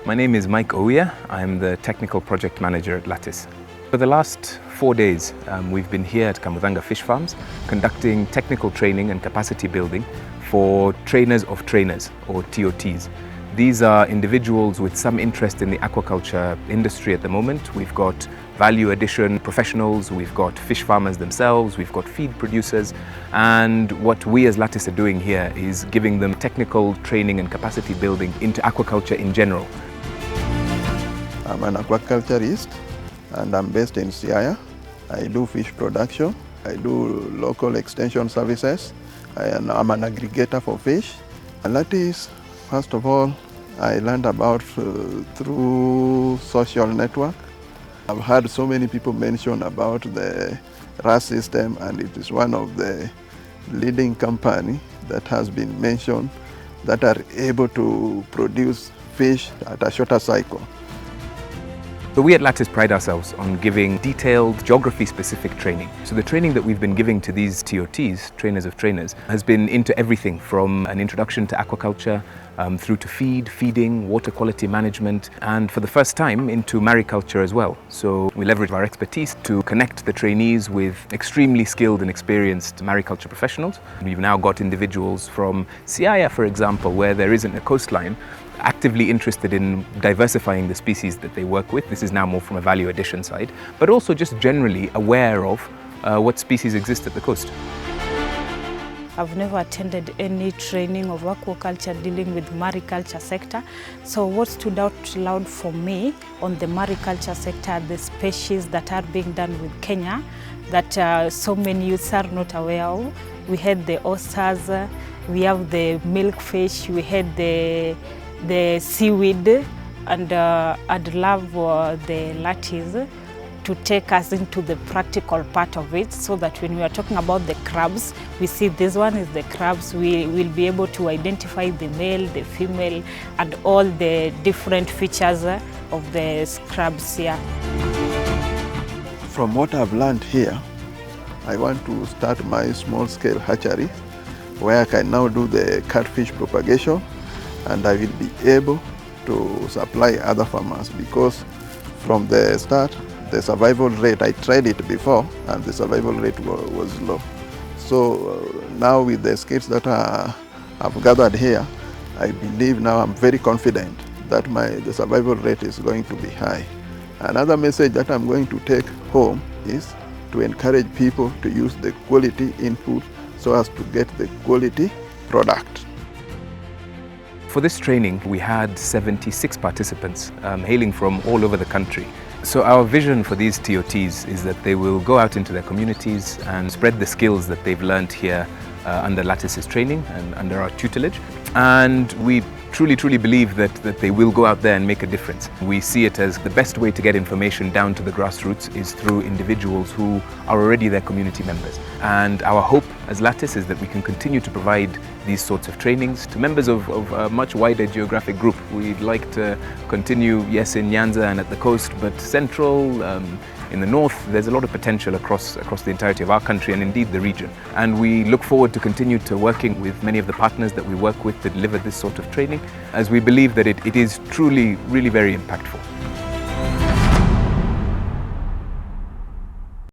My name is Mike Ouya. I'm the Technical Project Manager at Lattice. For the last 4 days, we've been here at Kamuthanga Fish Farms conducting technical training and capacity building for trainers of trainers, or TOTs. These are individuals with some interest in the aquaculture industry at the moment. We've got value addition professionals, we've got fish farmers themselves, we've got feed producers, and what we as Lattice are doing here is giving them technical training and capacity building into aquaculture in general. I'm an aquaculturist and I'm based in Siaya. I do fish production, I do local extension services, I'm an aggregator for fish. And Lattice, first of all, I learned about through social network. I've heard so many people mention about the RAS system, and it is one of the leading company that has been mentioned that are able to produce fish at a shorter cycle. So we at Lattice pride ourselves on giving detailed geography-specific training. So the training that we've been giving to these TOTs, trainers of trainers, has been into everything from an introduction to aquaculture, through to feeding, water quality management, and for the first time into mariculture as well. So we leverage our expertise to connect the trainees with extremely skilled and experienced mariculture professionals. We've now got individuals from Siaya, for example, where there isn't a coastline, actively interested in diversifying the species that they work with. This is now more from a value addition side, but also just generally aware of what species exist at the coast. I've never attended any training of aquaculture dealing with mariculture sector. So what stood out loud for me on the mariculture sector are the species that are being done with Kenya that so many youths are not aware of. We had the oysters, we have the milkfish, we had the seaweed, and I'd love the Lattice to take us into the practical part of it, so that when we are talking about the crabs, we see this one is the crabs, we will be able to identify the male, the female, and all the different features of the crabs here. From what I've learned here, I want to start my small-scale hatchery where I can now do the catfish propagation, and I will be able to supply other farmers, because from the start, the survival rate, I tried it before, and the survival rate was low. So now with the skills that I've gathered here, I believe now I'm very confident that the survival rate is going to be high. Another message that I'm going to take home is to encourage people to use the quality input so as to get the quality product. For this training, we had 76 participants hailing from all over the country. So our vision for these TOTs is that they will go out into their communities and spread the skills that they've learned here under Lattice's training and under our tutelage. And we truly believe that they will go out there and make a difference. We see it as the best way to get information down to the grassroots is through individuals who are already their community members. And our hope as Lattice is that we can continue to provide these sorts of trainings to members of a much wider geographic group. We'd like to continue, yes, in Nyanza and at the coast, but central, in the north, there's a lot of potential across the entirety of our country and indeed the region. And we look forward to continue to working with many of the partners that we work with to deliver this sort of training, as we believe that it is truly, really very impactful.